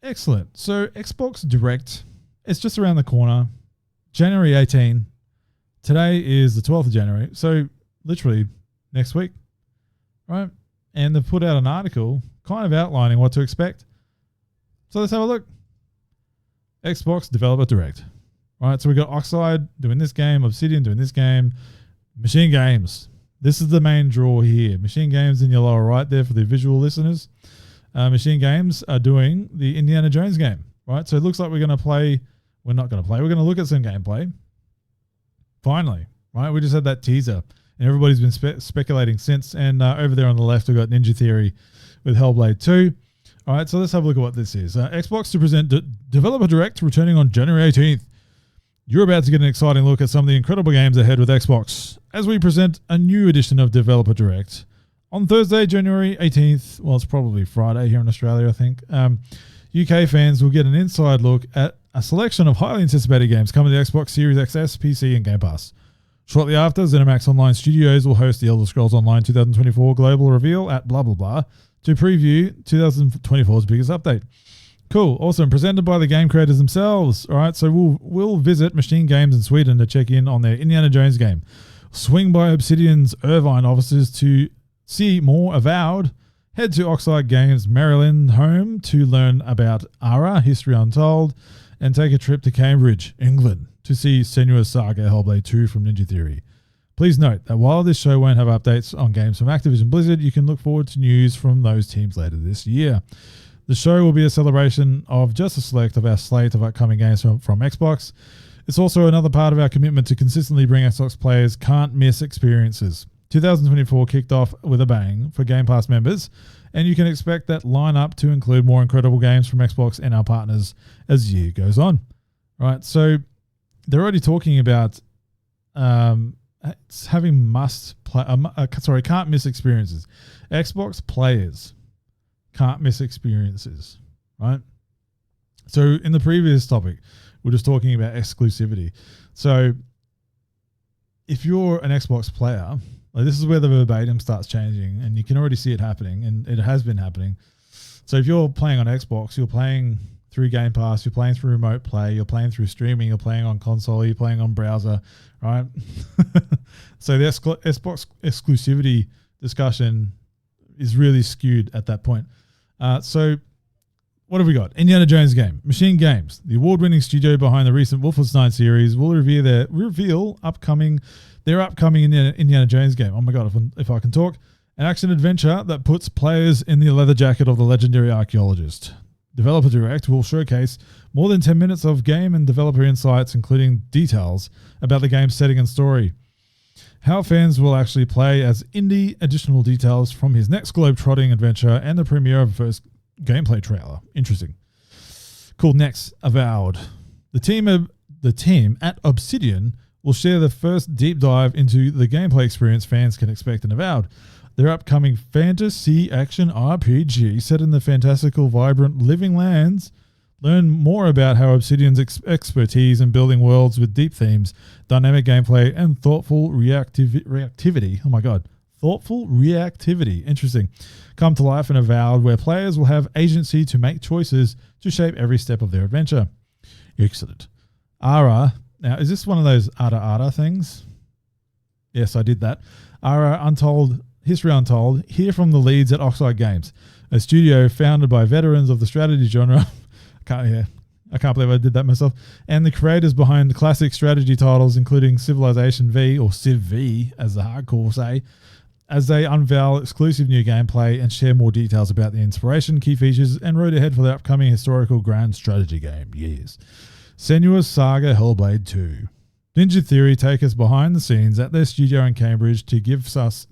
Excellent. So Xbox Direct, it's just around the corner. January 18. Today is the 12th of January. So literally next week, right? And they've put out an article kind of outlining what to expect. So let's have a look. Xbox Developer Direct. Right, so we got Oxide doing this game, Obsidian doing this game, Machine Games. This is the main draw here. Machine Games in your lower right there for the visual listeners. Machine Games are doing the Indiana Jones game, right? So it looks like we're going to play. We're not going to play. We're going to look at some gameplay. Finally, right? We just had that teaser, and everybody's been speculating since. And over there on the left, we've got Ninja Theory with Hellblade 2. All right, so let's have a look at what this is. Xbox to present Developer Direct returning on January 18th. You're about to get an exciting look at some of the incredible games ahead with Xbox as we present a new edition of Developer Direct. On Thursday, January 18th, well, it's probably Friday here in Australia, I think, UK fans will get an inside look at a selection of highly anticipated games coming to Xbox Series XS, PC, and Game Pass. Shortly after, ZeniMax Online Studios will host the Elder Scrolls Online 2024 global reveal at blah, blah, blah to preview 2024's biggest update. Cool. Awesome. Presented by the game creators themselves. All right. So we'll visit Machine Games in Sweden to check in on their Indiana Jones game. Swing by Obsidian's Irvine offices to see more Avowed. Head to Oxide Games Maryland home to learn about Ara, History Untold, and take a trip to Cambridge, England to see Senua's Saga Hellblade 2 from Ninja Theory. Please note that while this show won't have updates on games from Activision Blizzard, you can look forward to news from those teams later this year. The show will be a celebration of just a select of our slate of upcoming games from Xbox. It's also another part of our commitment to consistently bring Xbox players can't miss experiences. 2024 kicked off with a bang for Game Pass members, and you can expect that lineup to include more incredible games from Xbox and our partners as the year goes on. Right, so they're already talking about having can't miss experiences. Xbox players can't miss experiences, right? So in the previous topic, we're just talking about exclusivity. So if you're an Xbox player, like this is where the verbatim starts changing, and you can already see it happening, and it has been happening. So if you're playing on Xbox, you're playing through Game Pass, you're playing through remote play, you're playing through streaming, you're playing on console, you're playing on browser, right? So the Xbox exclusivity discussion is really skewed at that point. So what have we got? Indiana Jones game. Machine Games, the award-winning studio behind the recent Wolfenstein series, will reveal their upcoming Indiana Jones game. Oh my God, if I can talk. An action-adventure that puts players in the leather jacket of the legendary archaeologist. Developer Direct will showcase more than 10 minutes of game and developer insights, including details about the game's setting and story. How fans will actually play as Indy, additional details from his next globe-trotting adventure, and the premiere of the first gameplay trailer. Interesting. Cool. Next, Avowed. The team at Obsidian will share the first deep dive into the gameplay experience fans can expect in Avowed. Their upcoming fantasy action RPG set in the fantastical, vibrant living lands. Learn more about how Obsidian's expertise in building worlds with deep themes, dynamic gameplay, and thoughtful reactivity. Oh my God. Thoughtful reactivity. Interesting. Come to life in Avowed, where players will have agency to make choices to shape every step of their adventure. Excellent. Ara. Now, is this one of those Ara things? Yes, I did that. Ara Untold, History Untold. Hear from the leads at Oxide Games, a studio founded by veterans of the strategy genre. I can't believe I did that myself. And the creators behind the classic strategy titles, including Civilization V, or Civ V, as the hardcore say, as they unveil exclusive new gameplay and share more details about the inspiration, key features, and road ahead for the upcoming historical grand strategy game. Yes. Senua's Saga Hellblade 2. Ninja Theory take us behind the scenes at their studio in Cambridge to give us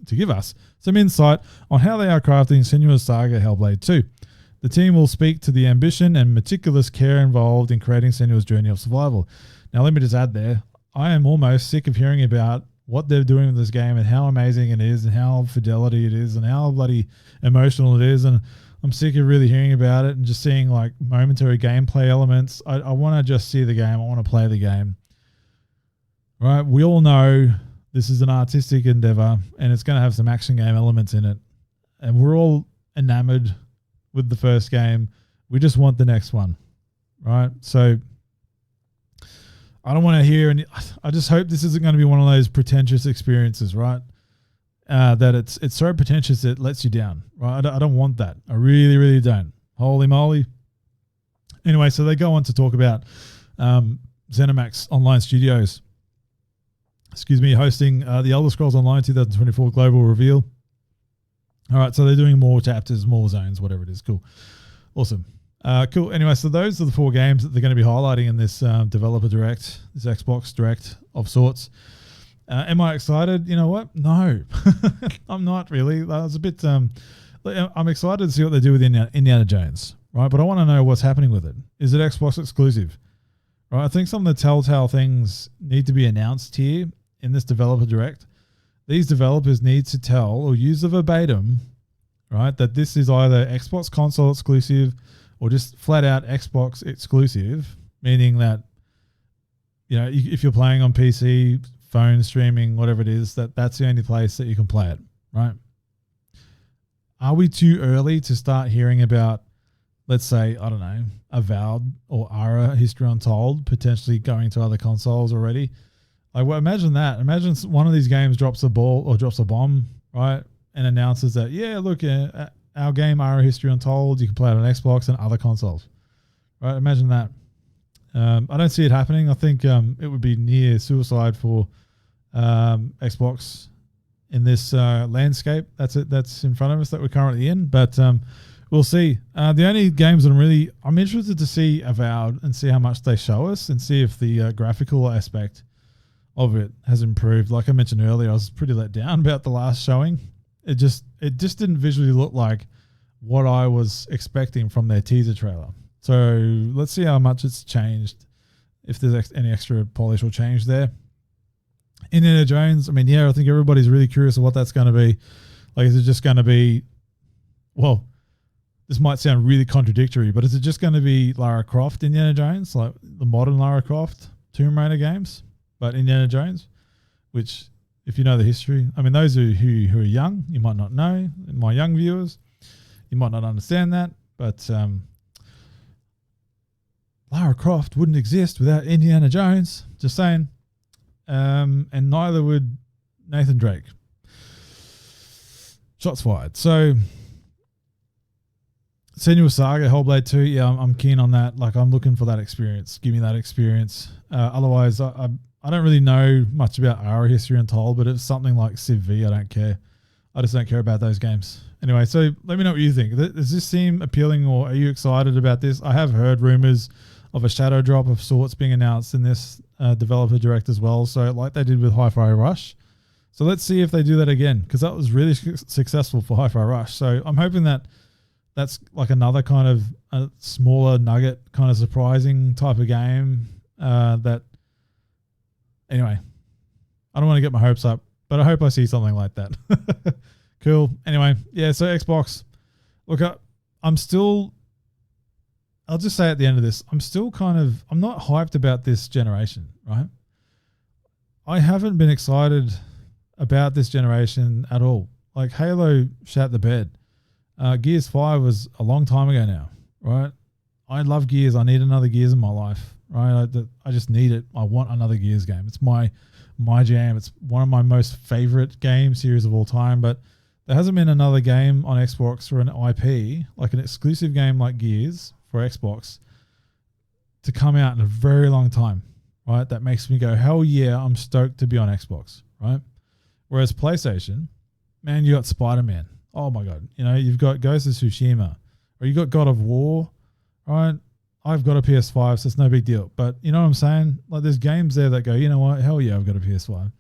some insight on how they are crafting Senua's Saga Hellblade 2. The team will speak to the ambition and meticulous care involved in creating Senua's journey of survival. Now, let me just add there, I am almost sick of hearing about what they're doing with this game and how amazing it is and how fidelity it is and how bloody emotional it is. And I'm sick of really hearing about it and just seeing like momentary gameplay elements. I want to just see the game. I want to play the game. Right? We all know this is an artistic endeavor and it's going to have some action game elements in it. And we're all enamored with the first game. We just want the next one, right? So I don't want to hear any. I just hope this isn't going to be one of those pretentious experiences, right? That it's so pretentious it lets you down, right? I don't want that. I really, really don't. Holy moly. Anyway, so they go on to talk about ZeniMax Online Studios, hosting the Elder Scrolls Online 2024 Global Reveal. All right, so they're doing more chapters, more zones, whatever it is. Cool. Awesome. Cool. Anyway, so those are the 4 games that they're going to be highlighting in this developer direct, this Xbox direct of sorts. Am I excited? You know what? No, I'm not really. I was a bit. I'm excited to see what they do with Indiana Jones, right? But I want to know what's happening with it. Is it Xbox exclusive? Right. I think some of the telltale things need to be announced here in this developer direct. These developers need to tell or use the verbatim, right, that this is either Xbox console exclusive or just flat out Xbox exclusive, meaning that, you know, if you're playing on PC, phone streaming, whatever it is, that's the only place that you can play it, right? Are we too early to start hearing about, let's say, I don't know, Avowed or Ara History Untold potentially going to other consoles already? Like, well, imagine that. Imagine one of these games drops a ball or drops a bomb, right, and announces that, yeah, look, our game Ara History Untold, you can play it on Xbox and other consoles, right? Imagine that. I don't see it happening. I think it would be near suicide for Xbox in this landscape that's in front of us that we're currently in. But we'll see. The only games that I'm interested to see Avowed and see how much they show us and see if the graphical aspect of it has improved. Like I mentioned earlier, I was pretty let down about the last showing. It just didn't visually look like what I was expecting from their teaser trailer. So let's see how much it's changed, if there's any extra polish or change there. Indiana Jones, I mean, yeah, I think everybody's really curious of what that's going to be. Like, is it just going to be, well, this might sound really contradictory, but is it just going to be Lara Croft Indiana Jones, like the modern Lara Croft Tomb Raider games, but Indiana Jones, which, if you know the history, I mean, those who are young, you might not know. My young viewers, you might not understand that, but Lara Croft wouldn't exist without Indiana Jones. Just saying. And neither would Nathan Drake. Shots fired. So, Senua Saga, Hellblade 2, yeah, I'm keen on that. Like, I'm looking for that experience. Give me that experience. Otherwise, I don't really know much about Ara History Untold, but if it's something like Civ V, I don't care. I just don't care about those games. Anyway, so let me know what you think. Does this seem appealing, or are you excited about this? I have heard rumors of a shadow drop of sorts being announced in this developer direct as well. So like they did with Hi-Fi Rush. So let's see if they do that again, because that was really successful for Hi-Fi Rush. So I'm hoping that that's like another kind of a smaller nugget, kind of surprising type of game that, anyway, I don't want to get my hopes up, but I hope I see something like that. Cool. Anyway, yeah, so Xbox. Look, I'll just say at the end of this, I'm not hyped about this generation, right? I haven't been excited about this generation at all. Like, Halo shat the bed. Gears 5 was a long time ago now, right? I love Gears. I need another Gears in my life, right? I just need it. I want another Gears game. It's my jam. It's one of my most favorite game series of all time, but there hasn't been another game on Xbox or an IP, like an exclusive game like Gears for Xbox, to come out in a very long time, right? That makes me go, hell yeah, I'm stoked to be on Xbox, right? Whereas PlayStation, man, you got Spider-Man. Oh my God. You know, you've got Ghost of Tsushima, or you got God of War, right? I've got a PS5, so it's no big deal. But you know what I'm saying? Like, there's games there that go, you know what? Hell yeah, I've got a PS5,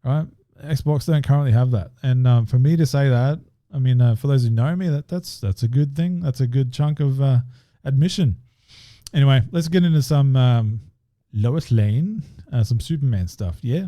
right? Xbox don't currently have that. And for me to say that, I mean, for those who know me, that's a good thing. That's a good chunk of admission. Anyway, let's get into some Lois Lane, some Superman stuff. Yeah.